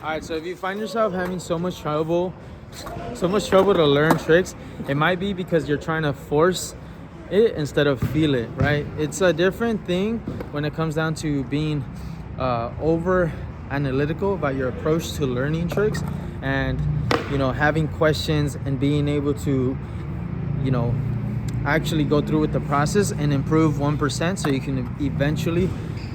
All right, so if you find yourself having so much trouble to learn tricks, it might be because you're trying to force it instead of feel it, right? It's a different thing when it comes down to being over analytical about your approach to learning tricks, and having questions and being able to actually go through with the process and improve 1% so you can eventually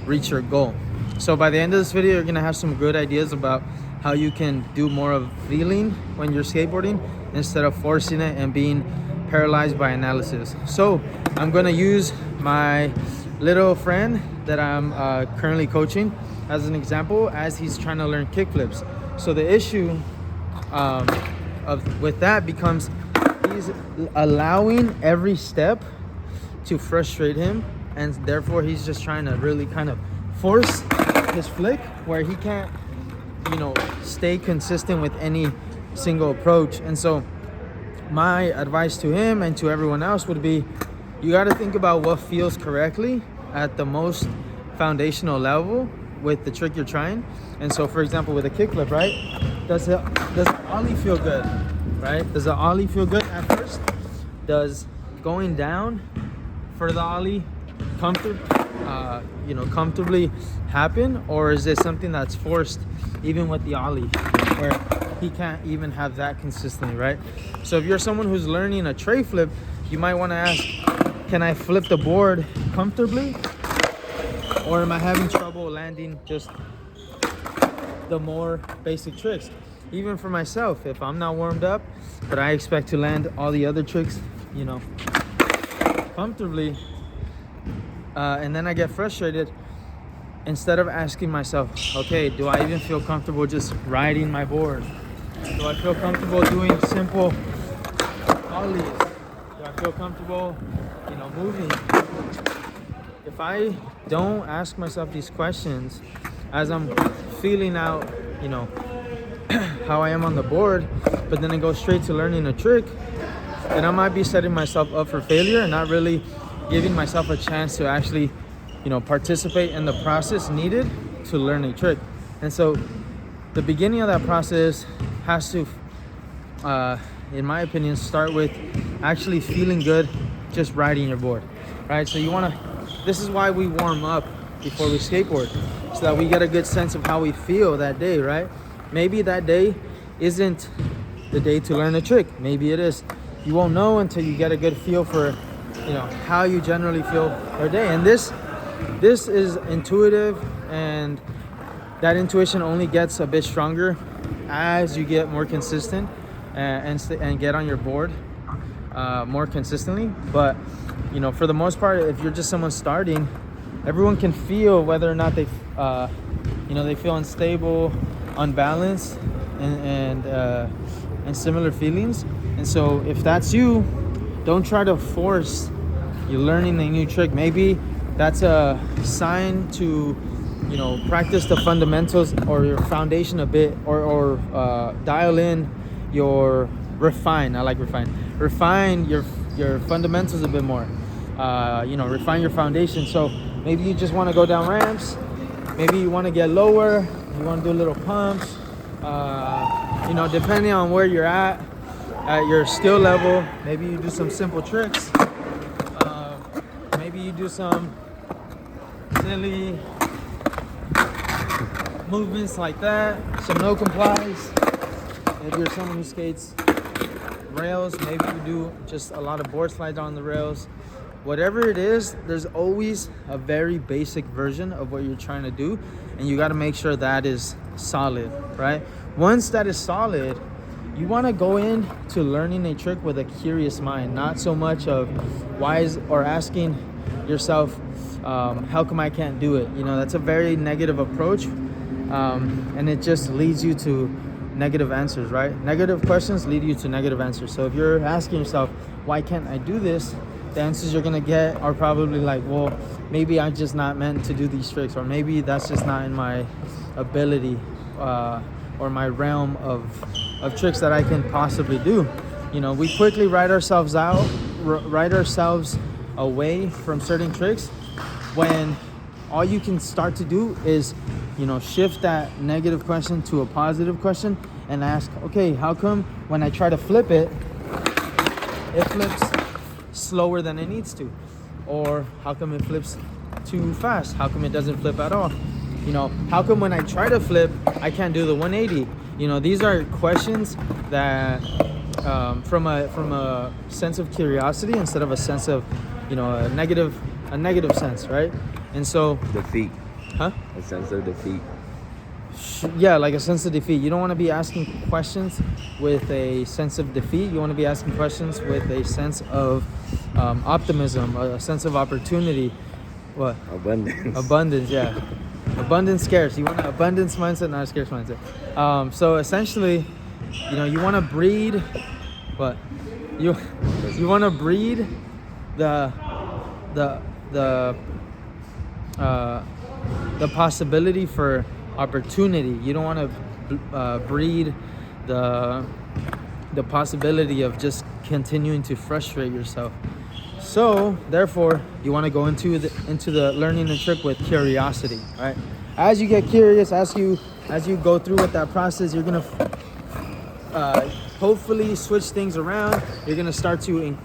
reach your goal. So by the end of this video, you're gonna have some good ideas about how you can do more of feeling when you're skateboarding instead of forcing it and being paralyzed by analysis. So I'm gonna use my little friend that I'm currently coaching as an example, as he's trying to learn kickflips. So the issue with that becomes he's allowing every step to frustrate him, and therefore he's just trying to really kind of force his flick where he can't stay consistent with any single approach. And so my advice to him and to everyone else would be, you got to think about what feels correctly at the most foundational level with the trick you're trying. And so, for example, with a kickflip, right? Does the ollie feel good, right? Does the ollie feel good at first? Does going down for the ollie comfortably happen, or is it something that's forced even with the ollie, where he can't even have that consistently, right? So if you're someone who's learning a tray flip, you might want to ask, can I flip the board comfortably, or am I having trouble landing just the more basic tricks? Even for myself, if I'm not warmed up but I expect to land all the other tricks comfortably, and then I get frustrated, instead of asking myself, okay, do I even feel comfortable just riding my board? Do I feel comfortable doing simple ollies? Do I feel comfortable, moving? If I don't ask myself these questions as I'm feeling out, how I am on the board, but then I go straight to learning a trick, then I might be setting myself up for failure and not really giving myself a chance to actually participate in the process needed to learn a trick. And so the beginning of that process has to in my opinion start with actually feeling good just riding your board, right? So this is why we warm up before we skateboard, so that we get a good sense of how we feel that day, right? Maybe that day isn't the day to learn a trick, maybe it is. You won't know until you get a good feel for how you generally feel per day. And this is intuitive, and that intuition only gets a bit stronger as you get more consistent and get on your board more consistently. But for the most part, if you're just someone starting, everyone can feel whether or not they feel unstable, unbalanced, and similar feelings. And so if that's you, don't try to force you learning a new trick. Maybe that's a sign to practice the fundamentals or your foundation a bit, or dial in your refine your fundamentals a bit more, refine your foundation. So maybe you just want to go down ramps, maybe you want to get lower, you want to do little pumps, depending on where you're at your skill level. Maybe you do some simple tricks, maybe you do some silly movements like that, some no complies. If you're someone who skates rails, maybe you do just a lot of board slides on the rails. Whatever it is, there's always a very basic version of what you're trying to do, and you got to make sure that is solid, right? Once that is solid, you want to go into learning a trick with a curious mind, not so much of or asking yourself, how come I can't do it? That's a very negative approach, and it just leads you to negative answers, right? Negative questions lead you to negative answers. So if you're asking yourself, why can't I do this? The answers you're gonna get are probably like, well, maybe I'm just not meant to do these tricks, or maybe that's just not in my ability or my realm of tricks that I can possibly do. We quickly write ourselves away from certain tricks when all you can start to do is, shift that negative question to a positive question and ask, okay, how come when I try to flip it, it flips slower than it needs to? Or how come it flips too fast? How come it doesn't flip at all? How come when I try to flip, I can't do the 180? These are questions that from a sense of curiosity instead of a sense of, a negative sense, right? And so defeat. Huh? A sense of defeat. Yeah, like a sense of defeat. You don't want to be asking questions with a sense of defeat. You want to be asking questions with a sense of optimism, a sense of opportunity. What? Abundance, yeah. Abundance scarce. You want an abundance mindset, not a scarce mindset. So essentially, you want to breed what? You want to breed the possibility for opportunity. You don't want to breed the possibility of just continuing to frustrate yourself. So therefore, you want to go into the learning the trick with curiosity, right? As you get curious, as you go through with that process, you're gonna hopefully switch things around. You're gonna start to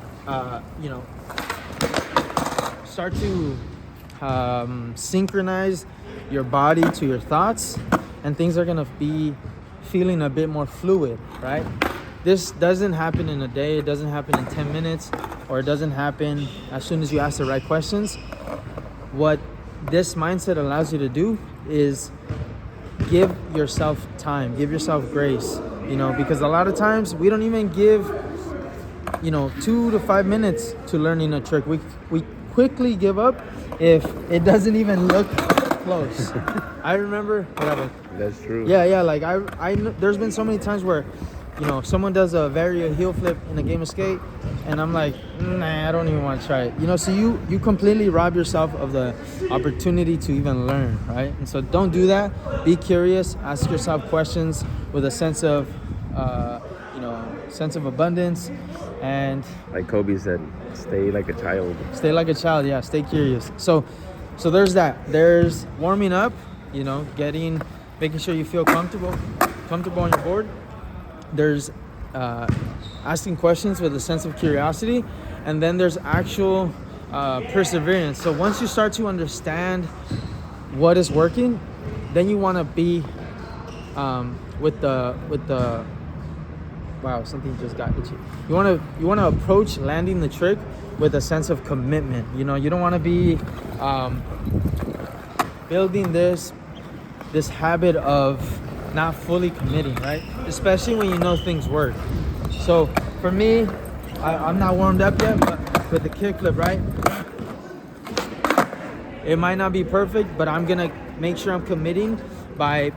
synchronize your body to your thoughts, and things are gonna be feeling a bit more fluid, right? This doesn't happen in a day. It doesn't happen in 10 minutes, or it doesn't happen as soon as you ask the right questions. What this mindset allows you to do is give yourself time, give yourself grace, because a lot of times we don't even give, 2 to 5 minutes to learning a trick. We quickly give up if it doesn't even look close. I remember, whatever. That's true. Yeah, like I there's been so many times where, someone does a heel flip in a game of skate, and I'm like, nah, I don't even want to try it. So you completely rob yourself of the opportunity to even learn, right? And so don't do that. Be curious. Ask yourself questions with a sense of, sense of abundance, and like Kobe said, stay like a child. Stay like a child. Yeah, stay curious. So there's that. There's warming up. Making sure you feel comfortable on your board. There's asking questions with a sense of curiosity, and then there's actual perseverance. So once you start to understand what is working, then you want to be with the wow, something just got itchy. You want to approach landing the trick with a sense of commitment. You don't want to be building this habit of not fully committing, right? Especially when you know things work. So for me, I'm not warmed up yet, but with the kickflip, right? It might not be perfect, but I'm gonna make sure I'm committing by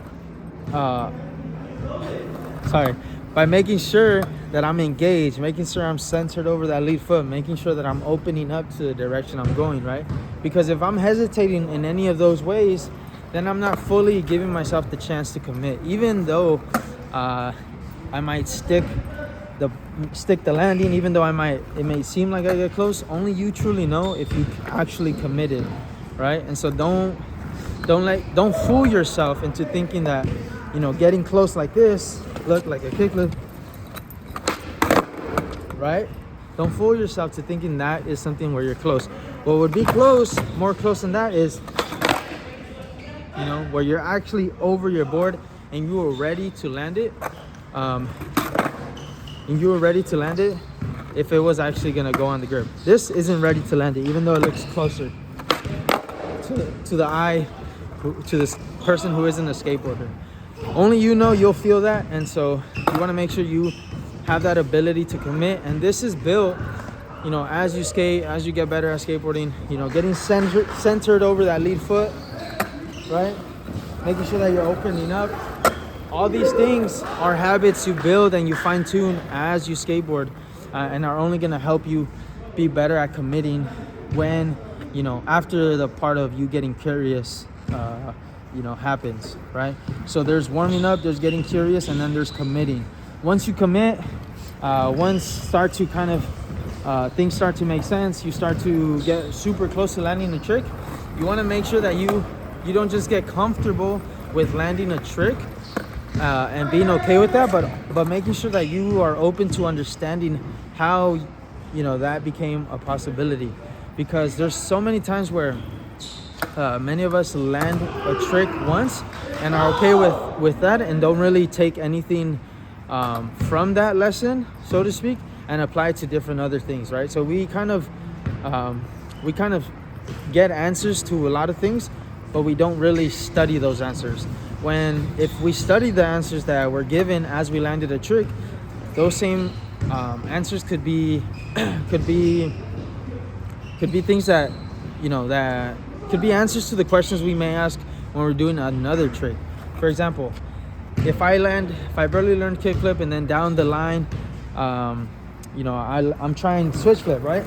making sure that I'm engaged, making sure I'm centered over that lead foot, making sure that I'm opening up to the direction I'm going, right? Because if I'm hesitating in any of those ways, then I'm not fully giving myself the chance to commit. Even though I might stick the landing, even though it may seem like I get close, only you truly know if you actually committed, right? And so don't fool yourself into thinking that, getting close like this, look like a kickflip, right? Don't fool yourself to thinking that is something where you're close. What would be close, more close than that, is where you're actually over your board and you were ready to land it. If it was actually gonna go on the grip. This isn't ready to land it, even though it looks closer to the eye, to this person who isn't a skateboarder. Only you'll feel that, and so you want to make sure you have that ability to commit. And this is built, as you skate, as you get better at skateboarding, getting centered over that lead foot, right? Making sure that you're opening up. All these things are habits you build and you fine tune as you skateboard, and are only gonna help you be better at committing when, after the part of you getting curious, happens, right? So there's warming up, there's getting curious, and then there's committing. Once you commit, things start to make sense. You start to get super close to landing the trick. you want to make sure that you don't just get comfortable with landing a trick and being okay with that, but making sure that you are open to understanding how that became a possibility. Because there's so many times where many of us land a trick once and are okay with that and don't really take anything from that lesson, so to speak, and apply it to different other things, right? So we kind of get answers to a lot of things, but we don't really study those answers. If we study the answers that were given as we landed a trick, those same answers could be things that that could be answers to the questions we may ask when we're doing another trick. For example, if I barely learned kickflip and then down the line, I'm trying switch flip, right?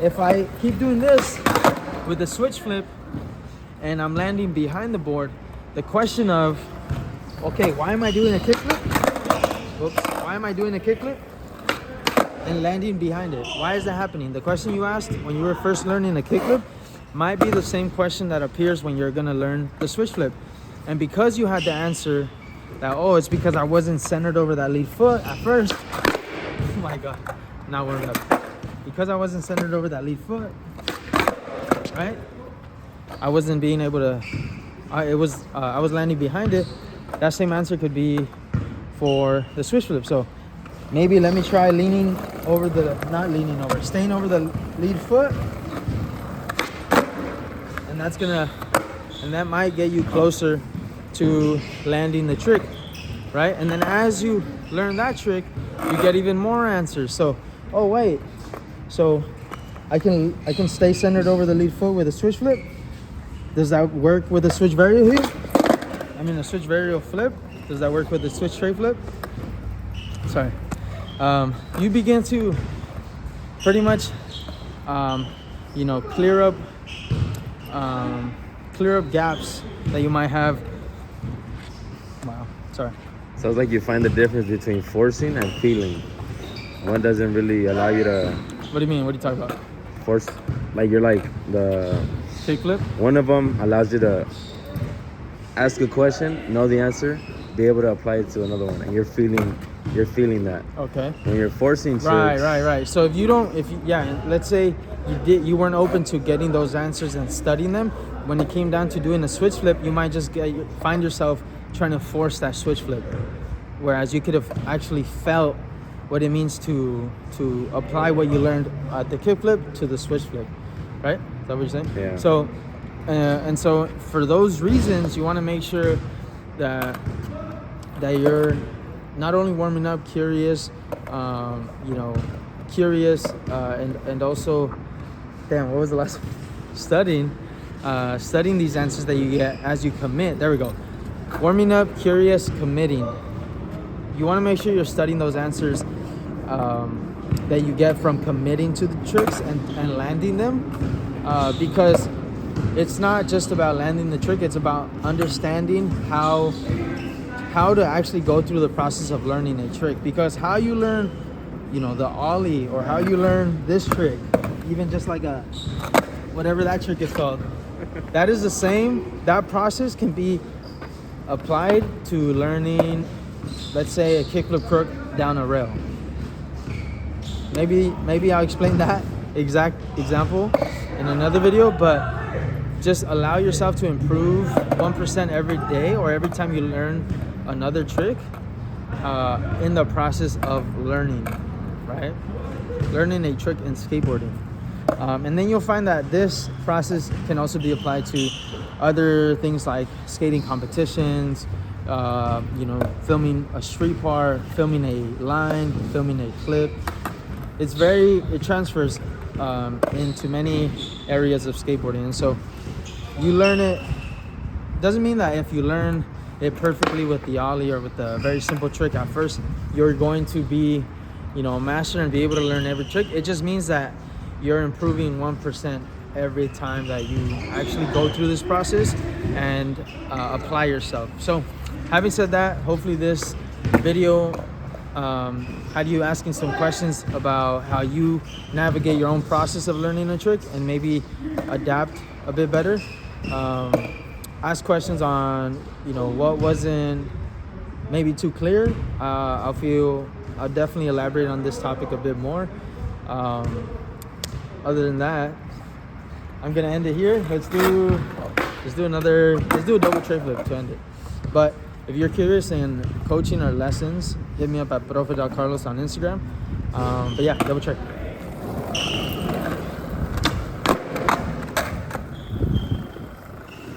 If I keep doing this with the switch flip and I'm landing behind the board, the question of, okay, why am I doing a kickflip? Why am I doing a kickflip and landing behind it? Why is that happening? The question you asked when you were first learning a kickflip might be the same question that appears when you're gonna learn the switch flip. And because you had the answer that, it's because I wasn't centered over that lead foot at first. Oh my God, now we're up. Because I wasn't centered over that lead foot, right? I wasn't being able to, I was landing behind it. That same answer could be for the switch flip. So maybe let me try staying over the lead foot. And that might get you closer to landing the trick, right? And then as you learn that trick, you get even more answers. So, so I can stay centered over the lead foot with a switch flip. Does that work with a switch varial here? A switch varial flip. Does that work with the switch tray flip? Sorry. You begin to pretty much, clear up gaps that you might have. Wow, sorry. Sounds like you find the difference between forcing and feeling. One doesn't really allow you to. What do you mean? What are you talking about? Force, like you're like the kickflip. One of them allows you to ask a question, know the answer, be able to apply it to another one, and you're feeling that. Okay. When you're forcing tricks. Right. So let's say you weren't open to getting those answers and studying them. When it came down to doing a switch flip, you might just find yourself trying to force that switch flip, whereas you could have actually felt what it means to apply what you learned at the kickflip to the switch flip, right? Is that what you're saying? Yeah. So, so for those reasons, you want to make sure that you're not only warming up, curious, and also, what was the last one? Studying these answers that you get as you commit. There we go. Warming up, curious, committing. You want to make sure you're studying those answers that you get from committing to the tricks and landing them, because it's not just about landing the trick, it's about understanding how to actually go through the process of learning a trick. Because how you learn the ollie, or how you learn this trick, even just like whatever that trick is called, that is the same. That process can be applied to learning, let's say, a kickflip crook down a rail. Maybe I'll explain that exact example in another video, but just allow yourself to improve 1% every day or every time you learn another trick in the process of learning, right? Learning a trick in skateboarding. And then you'll find that this process can also be applied to other things like skating competitions, filming a street part, filming a line, filming a clip. It transfers into many areas of skateboarding. And so you learn it. Doesn't mean that if you learn it perfectly with the ollie or with a very simple trick at first, you're going to be, a master and be able to learn every trick. It just means that you're improving 1% every time that you actually go through this process and apply yourself. So having said that, hopefully this video had you asking some questions about how you navigate your own process of learning a trick and maybe adapt a bit better. Ask questions on, what wasn't maybe too clear. I'll definitely elaborate on this topic a bit more. Other than that, I'm gonna end it here. Let's do a double tray flip to end it. But if you're curious in coaching or lessons, hit me up at profe.carlos on Instagram. But yeah, double tray.